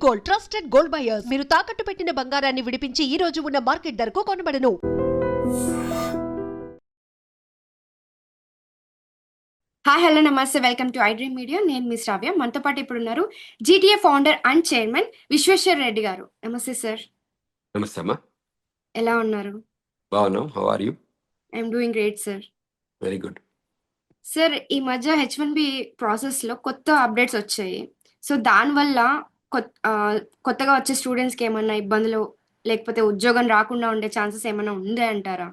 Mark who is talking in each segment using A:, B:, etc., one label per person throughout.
A: Gold, trusted gold buyers. మీరు తాకట్టు పెట్టిన బంగారాన్ని విడిపించి ఈ రోజు ఉన్న మార్కెట్ ధరకు కొనబడను.
B: హాయ్ హలో నమస్తే, welcome to iDream Media. నేను మీ శ్రావ్య. మనతో పాటు ఇప్పుడు ఉన్నారు GTA founder and chairman Vishweshwar Reddy garu. నమస్తే సార్.
C: నమస్తే అమ్మా.
B: ఎలా ఉన్నారు?
C: బాగున్నాం. How are you?
B: I'm doing great sir.
C: Very good.
B: Sir, ఈ మధ్య H1B ప్రాసెస్లో కొత్త అప్డేట్స్ వచ్చాయి. సో దానివల్ల కొత్తగా వచ్చే స్టూడెంట్స్కి ఏమన్నా ఇబ్బందులు లేకపోతే ఉద్యోగం రాకుండా ఉండే ఛాన్సెస్ ఏమైనా ఉందే అంటారా?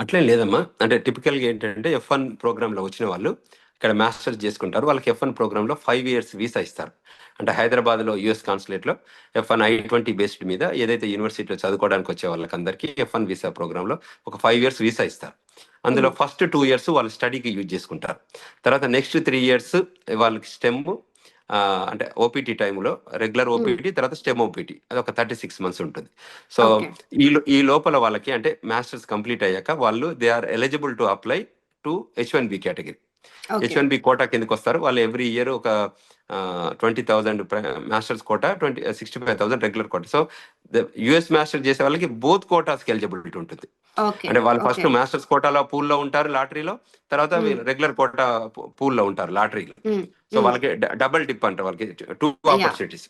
C: అట్లేం లేదమ్మా. అంటే టిపికల్గా ఏంటంటే F1 ప్రోగ్రాంలో వచ్చిన వాళ్ళు ఇక్కడ మాస్టర్స్ చేసుకుంటారు. వాళ్ళకి F1 ప్రోగ్రాంలో 5 years వీసా ఇస్తారు. అంటే హైదరాబాద్లో యుఎస్ కాన్సులేట్లో F1 I-20 బేస్డ్ మీద ఏదైతే యూనివర్సిటీలో చదువుకోవడానికి వచ్చే వాళ్ళకందరికీ F1 వీసా ప్రోగ్రాంలో ఒక 5 years వీసా ఇస్తారు. అందులో ఫస్ట్ 2 years వాళ్ళు స్టడీకి యూజ్ చేసుకుంటారు. తర్వాత నెక్స్ట్ 3 years వాళ్ళకి స్టెమ్ అంటే ఓపీటీ టైంలో రెగ్యులర్ ఓపీటీ, తర్వాత స్టెమ్ ఓపీటీ, అది ఒక 36 months ఉంటుంది. So
B: okay.
C: ఈ లోపల వాళ్ళకి అంటే మాస్టర్స్ కంప్లీట్ అయ్యాక వాళ్ళు they are eligible to apply to H1B category.
B: Okay.
C: H1B quota కిందకి వస్తారు. వాళ్ళు ఎవ్రీ ఇయర్ ఒక 20,000 masters quota, 65,000 regular quota. So US master చేసే వాళ్ళకి బోత్ కోటాస్కి ఎలిజిబిలిటీ ఉంటుంది.
B: ఓకే.
C: అంటే వాళ్ళు ఫస్ట్
B: ఓకే.
C: మాస్టర్స్ కోటాలో పూల్లో ఉంటారు లాటరీలో, తర్వాత రెగ్యులర్ కోటా పూల్లో ఉంటారు లాటరీలో. సో వాళ్ళకి డబుల్ డిప్ అంటారు, వాళ్ళకి 2 ఆపర్చునిటీస్.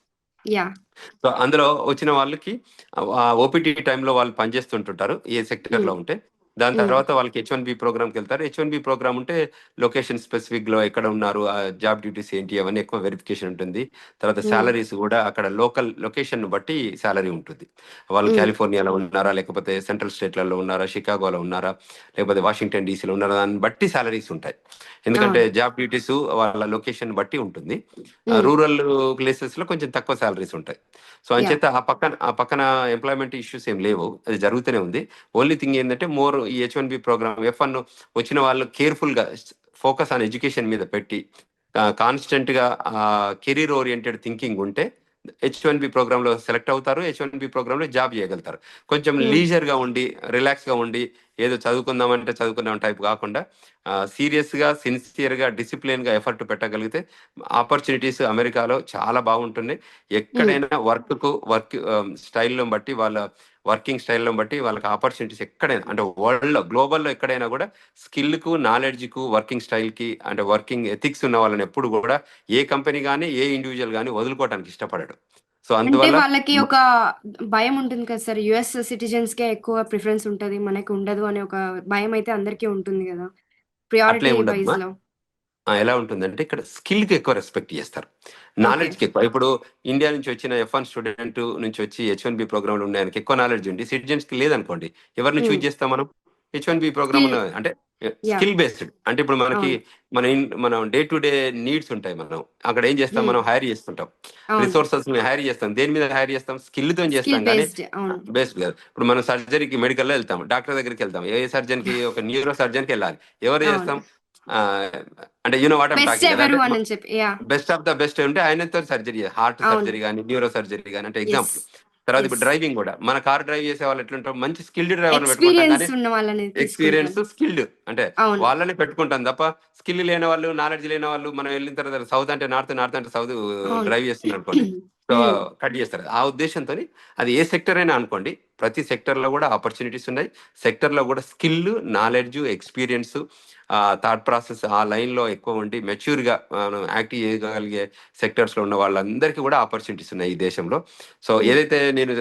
B: యా.
C: సో అందులో వచ్చిన వాళ్ళకి ఓపీటీ టైంలో వాళ్ళు పనిచేస్తుంటుంటారు ఏ సెక్టర్లో ఉంటే. దాని తర్వాత వాళ్ళకి H1B ప్రోగ్రామ్కి వెళ్తారు. H1B ప్రోగ్రామ్ ఉంటే లొకేషన్ స్పెసిఫిక్లో ఎక్కడ ఉన్నారు, ఆ జాబ్ డ్యూటీస్ ఏంటి, అవన్నీ ఎక్కువ వెరిఫికేషన్ ఉంటుంది. తర్వాత శాలరీస్ కూడా అక్కడ లోకల్ లొకేషన్ బట్టి శాలరీ ఉంటుంది. వాళ్ళు కాలిఫోర్నియాలో ఉన్నారా, లేకపోతే సెంట్రల్ స్టేట్లలో ఉన్నారా, షికాగోలో ఉన్నారా, లేకపోతే వాషింగ్టన్ డీసీలో ఉన్నారా, దాన్ని బట్టి శాలరీస్ ఉంటాయి. ఎందుకంటే జాబ్ డ్యూటీస్ వాళ్ళ లొకేషన్ బట్టి ఉంటుంది. రూరల్ ప్లేసెస్ లో కొంచెం తక్కువ శాలరీస్ ఉంటాయి. సో అంచేత ఆ పక్కన ఎంప్లాయ్మెంట్ ఇష్యూస్ ఏం లేవు, అది జరుగుతూనే ఉంది. ఓన్లీ థింగ్ ఏంటంటే మోర్ ఈ H1B ప్రోగ్రామ్ F1 వచ్చిన వాళ్ళు కేర్ఫుల్ గా ఫోకస్ ఆన్ ఎడ్యుకేషన్ మీద పెట్టి కాన్స్టెంట్ గా కెరీర్ ఓరియంటెడ్ థింకింగ్ ఉంటే H1B ప్రోగ్రామ్ లో సెలెక్ట్ అవుతారు. H1B ప్రోగ్రామ్ లో జాబ్ చేయగలుగుతారు. కొంచెం లీజర్ గా ఉండి రిలాక్స్ గా ఉండి ఏదో చదువుకుందామంటే చదువుకుందాం టైప్ కాకుండా సీరియస్ గా సిన్సియర్ గా డిసిప్లిన్ గా ఎఫర్ట్ పెట్టగలిగితే ఆపర్చునిటీస్ అమెరికాలో చాలా బాగుంటుంది. ఎక్కడైనా వర్క్ స్టైల్లో బట్టి, వాళ్ళ వర్కింగ్ స్టైల్లో బట్టి వాళ్ళకి ఆపర్చునిటీస్ ఎక్కడైనా, అంటే వరల్డ్ లో గ్లోబల్లో ఎక్కడైనా కూడా స్కిల్ కు, నాలెడ్జ్ కు, వర్కింగ్ స్టైల్ కి, అంటే వర్కింగ్ ఎథిక్స్ ఉన్న వాళ్ళని ఎప్పుడు కూడా ఏ కంపెనీ కానీ ఏ ఇండివిజువల్ కానీ వదులుకోవడానికి ఇష్టపడడు. సో
B: అంటే
C: అందువల్ల
B: వాళ్ళకి ఒక భయం ఉంటుంది కదా సార్, యుఎస్ సిటిజన్స్ కే ఎక్కువ ప్రిఫరెన్స్ ఉంటది, మనకి ఉండదు అనే ఒక భయం అయితే అందరికీ ఉంటుంది కదా, ప్రియారిటీ
C: అట్లే ఉండదు.
B: వైజ్ లో.
C: ఎలా ఉంటుందంటే ఇక్కడ స్కిల్ కి ఎక్కువ రెస్పెక్ట్ చేస్తారు,
B: ఓకే.
C: నాలెడ్జ్ కి ఎక్కువ. ఇప్పుడు ఇండియా నుంచి వచ్చిన F1 స్టూడెంట్ నుంచి వచ్చి H1B ప్రోగ్రామ్ లో ఉండడానికి ఎక్కువ నాలెడ్జ్ ఉంది, సిటిజన్స్ కి లేదనుకోండి, ఎవరిని చూజ్ చేస్తాం మనం? H1B programme
B: skill.
C: ఉన్న అంటే
B: యా.
C: Skill based. అంటే ఇప్పుడు మనకి
B: అవును.
C: మనం డే టు డే నీడ్స్ ఉంటాయి. మనం అక్కడ ఏం చేస్తాం, మనం హైర్ చేస్తుంటాం,
B: అవును.
C: రిసోర్సెస్ హైర్ చేస్తాం. దేని మీద హైర్ చేస్తాం? స్కిల్ తో
B: స్కిల్
C: చేస్తాం కానీ
B: బేస్డ్. అవును.
C: బేస్డ్ కాదు. ఇప్పుడు మనం సర్జరీకి మెడికల్లో వెళ్తాం, డాక్టర్ దగ్గరికి వెళ్తాం. ఏ సర్జన్ కి? ఒక న్యూరో సర్జన్ కి వెళ్ళాలి. ఎవరు
B: అవును.
C: చేస్తాం? అంటే you know what I'm
B: best
C: talking కదా,
B: ఎవరు
C: అంటే
B: అని చెప్పి. Yeah.
C: Best of the best ఉంటే ఆయనతో సర్జరీ, హార్ట్
B: అవును.
C: సర్జరీ కానీ, న్యూరో సర్జరీ కానీ, అంటే
B: ఎస్.
C: ఎగ్జాంపుల్. తర్వాత
B: ఎస్.
C: ఇప్పుడు డ్రైవింగ్ కూడా, మన కార్ డ్రైవ్ చేసే వాళ్ళు ఎట్లుంటాం, మంచి స్కిల్డ్ డ్రైవర్ని పెట్టుకుంటాం.
B: ఎక్స్పీరియన్స్
C: కానీ
B: ఉన్న వాళ్ళని
C: ఎక్స్పీరియన్స్,
B: తీసుకుంటారు.
C: స్కిల్డ్ అంటే
B: అవును.
C: వాళ్ళని పెట్టుకుంటాం తప్ప స్కిల్ లేని వాళ్ళు, నాలెడ్జ్ లేని వాళ్ళు, మనం వెళ్ళిన తర్వాత సౌత్ అంటే నార్త్, నార్త్ అంటే సౌత్
B: అవును.
C: డ్రైవ్ చేస్తున్నారు అనుకోండి, సో కట్ చేస్తారు. ఆ ఉద్దేశంతో అది ఏ సెక్టర్ అయినా అనుకోండి, ప్రతి సెక్టర్ లో కూడా ఆపర్చునిటీస్ ఉన్నాయి. సెక్టర్ లో కూడా skill, knowledge, experience, thought process ఆ లైన్ లో ఎక్కువ ఉండి మెచ్యూర్ గా మనం యాక్టివ్ చేయగలిగే సెక్టర్స్ లో ఉన్న వాళ్ళందరికీ కూడా ఆపర్చునిటీస్ ఉన్నాయి ఈ దేశంలో. సో ఏదైతే నేను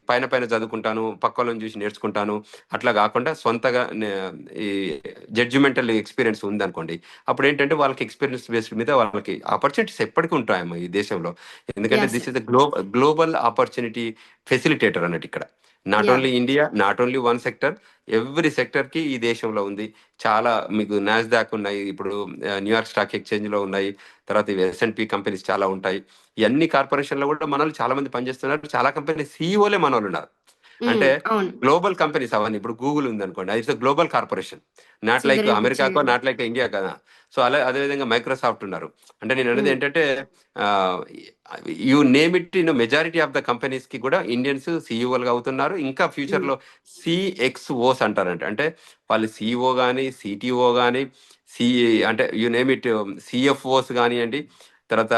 C: పైన పైన చదువుకుంటాను, పక్క వాళ్ళని చూసి నేర్చుకుంటాను అట్లా కాకుండా సొంతగా ఈ జడ్జిమెంటల్ ఎక్స్పీరియన్స్ ఉందనుకోండి, అప్పుడు ఏంటంటే వాళ్ళకి ఎక్స్పీరియన్స్ బేస్డ్ మీద వాళ్ళకి ఆపర్చునిటీస్ ఎప్పటికీ ఉంటాయమ్మా ఈ దేశంలో. ఎందుకంటే
B: yeah
C: this
B: sir.
C: Is the global opportunity facilitator అన్నట్టు ఇక్కడ. Not
B: yeah.
C: Only India, not only one sector, every sector కి ఈ దేశంలో ఉంది. చాలా మీకు నాస్డాక్ ఉన్నాయి, ఇప్పుడు న్యూయార్క్ స్టాక్ ఎక్స్చేంజ్ లో ఉన్నాయి, తర్వాత ఇవి S&P కంపెనీస్ చాలా ఉంటాయి. ఈ అన్ని కార్పొరేషన్లో కూడా మనల్ని చాలా మంది పనిచేస్తున్నారు. చాలా కంపెనీ సీఈఓలే మన వాళ్ళు ఉన్నారు. అంటే
B: అవును.
C: గ్లోబల్ కంపెనీస్ అవన్నీ. ఇప్పుడు గూగుల్ ఉంది అనుకోండి, it's global corporation, not like
B: Singareni
C: అమెరికాకో,
B: చేయరు.
C: నాట్ లైక్ ఇండియా కదా. సో అదేవిధంగా మైక్రోసాఫ్ట్ ఉన్నారు. అంటే నేను అనేది ఏంటంటే you name it, majority of the companies కి కూడా ఇండియన్స్ సీఈఓలుగా అవుతున్నారు. ఇంకా ఫ్యూచర్ లో CXOs అంటారంట. అంటే వాళ్ళు CEO కానీ, CTO కానీ, అంటే యూ నేమ్ ఇట్, CFOs కానివ్వండి, తర్వాత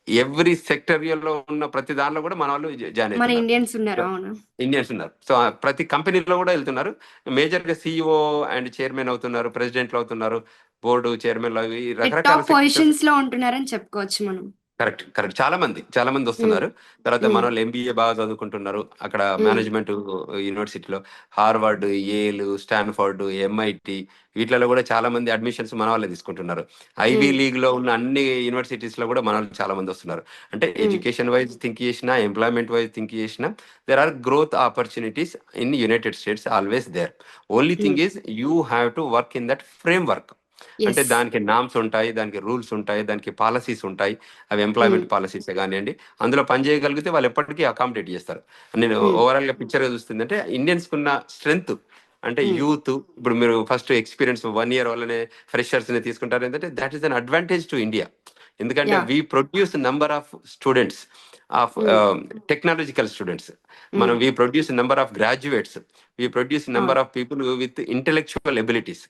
C: ఎవ్రీ సెక్టరియల్లో ఉన్న ప్రతి దానిలో కూడా మన వాళ్ళు జాయిన్
B: మన
C: అవుతున్నారు.
B: ఇండియన్స్ ఉన్నారు. అవును.
C: ఇండియన్స్ ఉన్నారు. సో ప్రతి కంపెనీలో కూడా వెళ్తున్నారు. మేజర్గా CEO అండ్ చైర్మన్ అవుతున్నారు, ప్రెసిడెంట్లు అవుతున్నారు, బోర్డు చైర్మన్ అవి రకరకాల
B: టాప్
C: సెక్టర్స్.
B: పొజిషన్స్ లో ఉంటున్నారని చెప్పుకోవచ్చు మనం.
C: కరెక్ట్ చాలా మంది వస్తున్నారు. తర్వాత మన వాళ్ళు MBA బాగా చదువుకుంటున్నారు అక్కడ మేనేజ్మెంట్ యూనివర్సిటీలో, హార్వర్డ్, ఏల్, స్టాన్ఫోర్డ్, MIT వీటిలలో కూడా చాలా మంది అడ్మిషన్స్ మన వాళ్ళే తీసుకుంటున్నారు. ఐవీ లీగ్ లో ఉన్న అన్ని యూనివర్సిటీస్ లో కూడా మన వాళ్ళు చాలా మంది వస్తున్నారు. అంటే ఎడ్యుకేషన్ వైజ్ థింక్ చేసినా, ఎంప్లాయ్మెంట్ వైజ్ థింక్ చేసినా, there are growth opportunities in United States always there. Only thing is you have to work in that framework. అంటే
B: ఎస్.
C: దానికి నామ్స్ ఉంటాయి, దానికి రూల్స్ ఉంటాయి, దానికి పాలసీస్ ఉంటాయి. అవి ఎంప్లాయ్మెంట్ పాలసీస్ కానివ్వండి, అందులో పని చేయగలిగితే వాళ్ళు ఎప్పటికీ అకామిడేట్ చేస్తారు. నేను ఓవరాల్ గా పిక్చర్ చూస్తుంది అంటే ఇండియన్స్ కున్న స్ట్రెంగ్త్ అంటే యూత్. ఇప్పుడు మీరు ఫస్ట్ ఎక్స్పీరియన్స్ 1 year వల్లనే ఫ్రెషర్స్ ని తీసుకుంటారు. ఏంటంటే that is an advantage to India. ఎందుకంటే
B: Yeah.
C: We produce number of students of technological students. మనం we produce number of graduates, we produce number of people with intellectual abilities,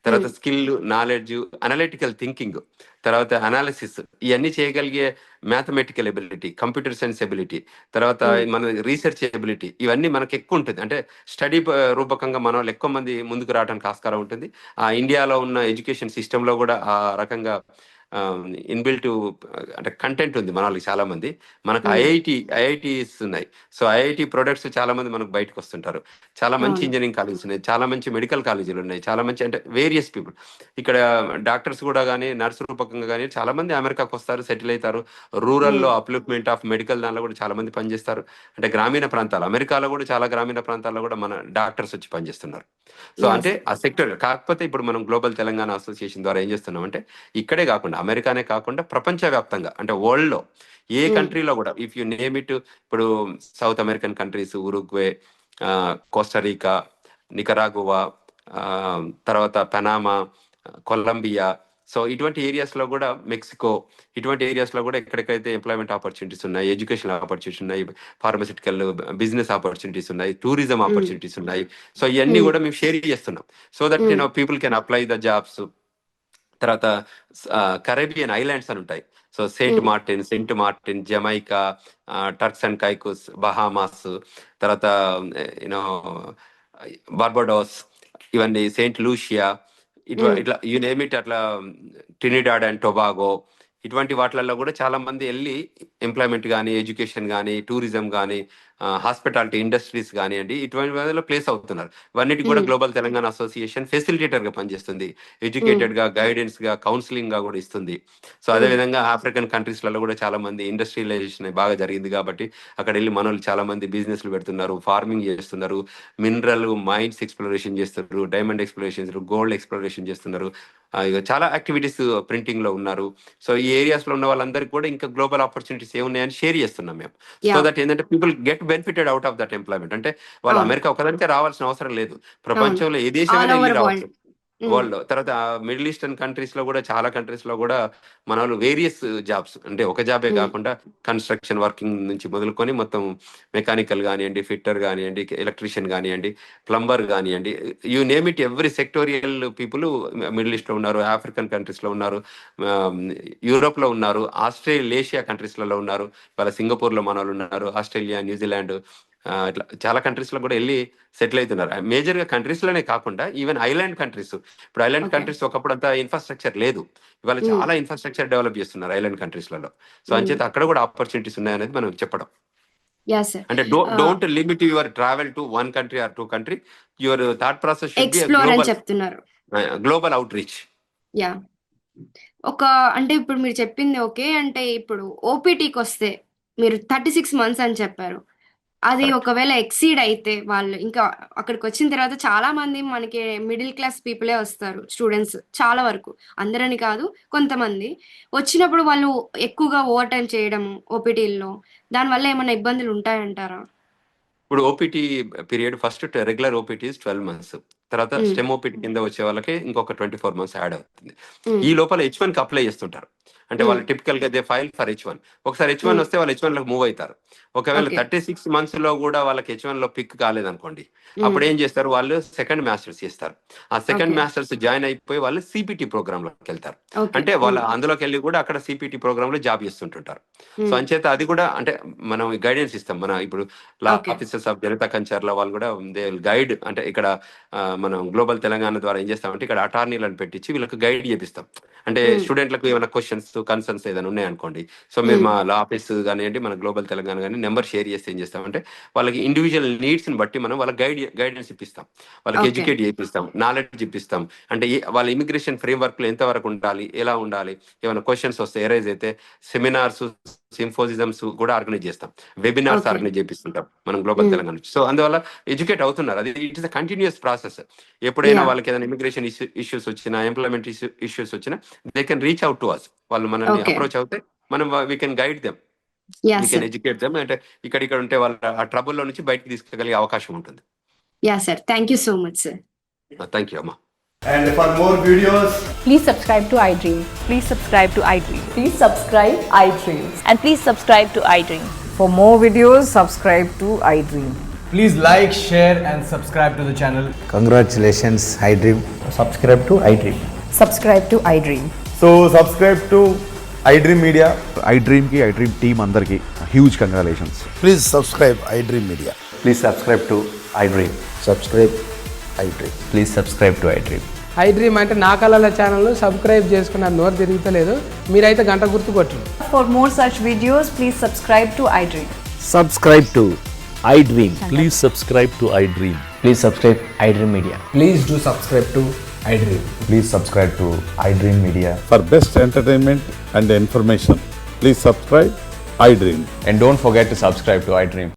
C: తర్వాత skill, knowledge, analytical thinking, తర్వాత analysis, ఇవన్నీ చేయగలిగే mathematical ability, computer science ability, తర్వాత మన research ability, ఇవన్నీ మనకు ఎక్కువ ఉంటుంది. అంటే స్టడీ రూపకంగా మన వాళ్ళు ఎక్కువ మంది ముందుకు రావడానికి ఆస్కారం ఉంటుంది. ఆ ఇండియాలో ఉన్న ఎడ్యుకేషన్ సిస్టంలో కూడా ఆ రకంగా ఇన్బిల్ట్ అంటే కంటెంట్ ఉంది మన వాళ్ళకి చాలా మంది. మనకు ఐఐటీస్ ఉన్నాయి. సో ఐఐటి ప్రొడక్ట్స్ చాలా మంది మనకు బయటకు వస్తుంటారు. చాలా మంచి ఇంజనీరింగ్ కాలేజెస్ ఉన్నాయి, చాలా మంచి మెడికల్ కాలేజీలు ఉన్నాయి, చాలా మంచి అంటే వేరియస్ పీపుల్. ఇక్కడ డాక్టర్స్ కూడా కానీ, నర్సు రూపకంగా కానీ చాలా మంది అమెరికాకు వస్తారు, సెటిల్ అవుతారు. రూరల్లో అప్లిప్మెంట్ ఆఫ్ మెడికల్ దానిలో కూడా చాలా మంది పనిచేస్తారు. అంటే గ్రామీణ ప్రాంతాలు, అమెరికాలో కూడా చాలా గ్రామీణ ప్రాంతాల్లో కూడా మన డాక్టర్స్ వచ్చి పనిచేస్తున్నారు. So
B: Yes.
C: అంటే ఆ సెక్టర్ కాకపోతే ఇప్పుడు మనం గ్లోబల్ తెలంగాణ అసోసియేషన్ ద్వారా ఏం చేస్తున్నాం అంటే ఇక్కడే కాకుండా, అమెరికానే కాకుండా ప్రపంచవ్యాప్తంగా అంటే వరల్డ్ లో ఏ కంట్రీలో కూడా ఇఫ్ యు నేమ్ ఇట్, ఇప్పుడు South American countries, Uruguay, Costa Rica, Nicaragua, తర్వాత పనామా, కొలంబియా, సో ఇటువంటి ఏరియాస్ లో కూడా, మెక్సికో, ఇటువంటి ఏరియాస్ లో కూడా ఎక్కడికైతే ఎంప్లాయ్మెంట్ ఆపర్చునిటీస్ ఉన్నాయి, ఎడ్యుకేషన్ ఆపర్చునిటీస్ ఉన్నాయి, ఫార్మసిటికల్ బిజినెస్ ఆపర్చునిటీస్ ఉన్నాయి, టూరిజం ఆపర్చునిటీస్ ఉన్నాయి. సో ఇవన్నీ కూడా మేము షేర్ చేస్తున్నాం. So that people can apply the jobs. తర్వాత కరేబియన్ ఐలాండ్స్ అని ఉంటాయి. So Saint Martin, Jamaica, Turks and Caicos, Bahamas, తర్వాత యూనో బార్బడోస్, ఇవన్నీ సెయింట్ లూషియా, ఇట్లా యు నేమ్ ఇట్, అట్లా ట్రినిడాడ్ అండ్ టొబాగో, ఇటువంటి వాటిలలో కూడా చాలా మంది వెళ్ళి ఎంప్లాయ్మెంట్ కానీ, ఎడ్యుకేషన్ కానీ, టూరిజం కానీ, హాస్పిటాలిటీ ఇండస్ట్రీస్ కానివ్వండి, ఇటువంటి వాటిలో ప్లేస్ అవుతున్నారు. ఇవన్నిటికి కూడా గ్లోబల్ తెలంగాణ అసోసియేషన్ ఫెసిలిటేటర్ గా పనిచేస్తుంది, ఎడ్యుకేటెడ్ గా, గైడెన్స్ గా, కౌన్సిలింగ్ గా కూడా ఇస్తుంది. సో అదే విధంగా ఆఫ్రికన్ కంట్రీస్ లలో కూడా చాలా మంది ఇండస్ట్రియలైజేషన్ బాగా జరిగింది కాబట్టి అక్కడ వెళ్ళి మనోళ్ళు చాలా మంది బిజినెస్లు పెడుతున్నారు, ఫార్మింగ్ చేస్తున్నారు, మినరల్ మైన్స్ ఎక్స్ప్లోరేషన్ చేస్తున్నారు, డైమండ్ ఎక్స్ప్లోరేషన్, గోల్డ్ ఎక్స్ప్లోరేషన్ చేస్తున్నారు. ఇక చాలా యాక్టివిటీస్ ప్రింటింగ్ లో ఉన్నారు. సో ఈ ఏరియాస్ లో ఉన్న వాళ్ళందరికీ కూడా ఇంకా గ్లోబల్ ఆపర్చునిటీస్ ఏమున్నాయని షేర్ చేస్తున్నాం మేము. సో దట్ ఏంటంటే people get benefited out of that employment. అంటే వాళ్ళు అమెరికా ఒకదానికే రావాల్సిన అవసరం లేదు, ప్రపంచంలో ఏ దేశమైనా వెళ్ళి రావచ్చు వరల్డ్ లో. తర్వాత మిడిల్ ఈస్టర్న్ కంట్రీస్ లో కూడా, చాలా కంట్రీస్ లో కూడా మన వాళ్ళు వేరియస్ జాబ్స్, అంటే ఒక జాబే కాకుండా కన్స్ట్రక్షన్ వర్కింగ్ నుంచి మొదలుకొని మొత్తం మెకానికల్ కానివ్వండి, ఫిట్టర్ కానివ్వండి, ఎలక్ట్రీషియన్ కానివ్వండి, ప్లంబర్ కానివ్వండి, you name it, every sectorial people middle east లో ఉన్నారు, ఆఫ్రికన్ కంట్రీస్ లో ఉన్నారు, యూరోప్ లో ఉన్నారు, ఆస్ట్రేలియా కంట్రీస్లలో ఉన్నారు, వాళ్ళ సింగపూర్ లో మన వాళ్ళు ఉన్నారు, ఆస్ట్రేలియా, న్యూజిలాండ్, ఇట్లా చాలా కంట్రీస్ లో కూడా వెళ్ళి సెటిల్ అవుతున్నారు. మేజర్ గా కంట్రీస్ లోనే కాకుండా ఈవెన్ ఐలాండ్ కంట్రీస్. ఇప్పుడు ఐలాండ్ కంట్రీస్ ఒకప్పుడు అంతా ఇన్ఫ్రాస్ట్రక్చర్ లేదు, ఇవాళ చాలా ఇన్ఫ్రాస్ట్రక్చర్ డెవలప్ చేస్తున్నారు ఐలాండ్ కంట్రీస్ లలో. సో అంచేత అక్కడ కూడా ఆపర్చునిటీస్ ఉన్నాయనేది మనం చెప్పడం. అంటే don't limit your travel to 1 country or 2 country. Your thought process should be
B: explore అని చెప్తున్నారు.
C: Global out reach.
B: యా. అంటే ఇప్పుడు మీరు చెప్పింది ఓకే. అంటే ఇప్పుడు ఓపీటీకి వస్తే మీరు 36 months అని చెప్పారు. అది ఒకవేళ ఎక్సీడ్ అయితే వాళ్ళు ఇంకా అక్కడికి వచ్చిన తర్వాత చాలా మంది మనకి మిడిల్ క్లాస్ పీపులే వస్తారు, స్టూడెంట్స్ చాలా వరకు, అందరని కాదు కొంతమంది. వచ్చినప్పుడు వాళ్ళు ఎక్కువగా ఓవర్ టైం చేయడం ఓపీటీల్లో, దానివల్ల ఏమైనా ఇబ్బందులు ఉంటాయంటారా?
C: ఇప్పుడు OPT period first regular OPT 12 months, తర్వాత స్టెమ్ ఓపీటీ కింద వచ్చే వాళ్ళకి ఇంకొక 24 months యాడ్ అవుతుంది. ఈ లోపల H1 కి అప్లై చేస్తుంటారు. అంటే వాళ్ళు టిపికల్ గా దే ఫైల్ ఫర్ H1. ఒకసారి H1 వస్తే వాళ్ళు H1 లోకి మూవ్ అవుతారు. ఒకవేళ
B: ఓకే.
C: 36 months లో కూడా వాళ్ళకి H1 లో పిక్ కాలేదనుకోండి, అప్పుడు ఏం చేస్తారు, వాళ్ళు సెకండ్ మాస్టర్స్ చేస్తారు. ఆ సెకండ్
B: ఓకే.
C: మాస్టర్స్ జాయిన్ అయిపోయి వాళ్ళు సిపిటి ప్రోగ్రామ్ లోకి వెళ్తారు.
B: ఓకే.
C: అంటే వాళ్ళు అందులోకి వెళ్ళి కూడా అక్కడ సిపిటి ప్రోగ్రామ్ లో జాబ్ చేస్తుంటుంటారు. సో అంచేత అది కూడా అంటే మనం గైడెన్స్ ఇస్తాం. మన ఇప్పుడు లా
B: okay.
C: Officers of Janata Kancharla వాళ్ళు కూడా దే గైడ్, అంటే ఇక్కడ మనం గ్లోబల్ తెలంగాణ ద్వారా ఏం చేస్తామంటే ఇక్కడ అటార్నీలను పెట్టించి వీళ్ళకి గైడ్ చేపిస్తాం. అంటే స్టూడెంట్లకు ఏమైనా క్వశ్చన్స్ కన్సర్న్స్ ఏదైనా ఉన్నాయనుకోండి, సో మీరు మా లా ఆఫీస్ కానివ్వండి, మన గ్లోబల్ తెలంగాణ కానీ నెంబర్ షేర్ చేస్తే ఏం చేస్తామంటే వాళ్ళకి ఇండివిజువల్ నీడ్స్ ని బట్టి మనం వాళ్ళకి గైడెన్స్ ఇప్పిస్తాం, వాళ్ళకి
B: ఓకే.
C: ఎడ్యుకేట్ చేపిస్తాం, నాలెడ్జ్ ఇప్పిస్తాం. అంటే వాళ్ళ ఇమిగ్రేషన్ ఫ్రేమ్ వర్క్ లో ఎంత వరకు ఉండాలి, ఎలా ఉండాలి, ఏమైనా క్వశ్చన్స్ వస్తే ఎరైజ్ అయితే సెమినార్స్ సింపోజిజమ్స్ కూడా ఆర్గనైజ్ చేస్తాం, వెబినార్స్
B: ఓకే.
C: ఆర్గనైజ్ చేపిస్తుంటాం మనం గ్లోబల్ తెలంగాణ నుంచి. సో అందువల్ల ఎడ్యుకేట్ అవుతున్నారు. అది it is a continuous process. ఎప్పుడైనా
B: యాహ్!
C: వాళ్ళకి ఏదైనా ఇమిగ్రేషన్ ఇష్యూస్ వచ్చినా, ఎంప్లాయ్మెంట్ ఇష్యూస్ వచ్చినా they can reach out to us. వాళ్ళు మనల్ని
B: ఓకే.
C: అప్రోచ్ అవుతే మనం we can guide them,
B: yeah!
C: We can
B: sir.
C: Educate them. అంటే ఇక్కడ ఉంటే వాళ్ళ ఆ ట్రబుల్లో నుంచి బయటకు తీసుకెళ్ళగలిగే అవకాశం ఉంటుంది.
B: Yeah! Sir. Thank you so much sir.
C: Thank you అమ్మా.
D: And for more videos,
E: Please subscribe to iDream.
F: Please subscribe to iDream.
E: Please subscribe iDreams.
F: And please subscribe to iDream.
E: For more videos, subscribe to iDream.
D: please like, share and subscribe to the channel.
G: Congratulations, iDream.
H: Subscribe to iDream.
E: Subscribe to iDream.
H: So subscribe to iDream Media.
I: iDream ki iDream team అందరికి huge congratulations.
G: Please subscribe iDream Media.
H: Please subscribe to iDream.
G: Subscribe iDream.
H: Please subscribe to iDream.
J: iDream అంటే నా కళల channel subscribe చేసుకున్న నోరు తిరుగుతలేదు, మీరైతే గంట గుర్తు కొట్టండి.
E: For more such videos, please subscribe to iDream.
G: Subscribe to iDream.
K: Please subscribe to iDream.
H: Please subscribe iDream Media.
D: Please do subscribe to iDream.
H: Please subscribe to iDream Media.
I: For best entertainment and information, please subscribe iDream.
H: And don't forget to subscribe to iDream.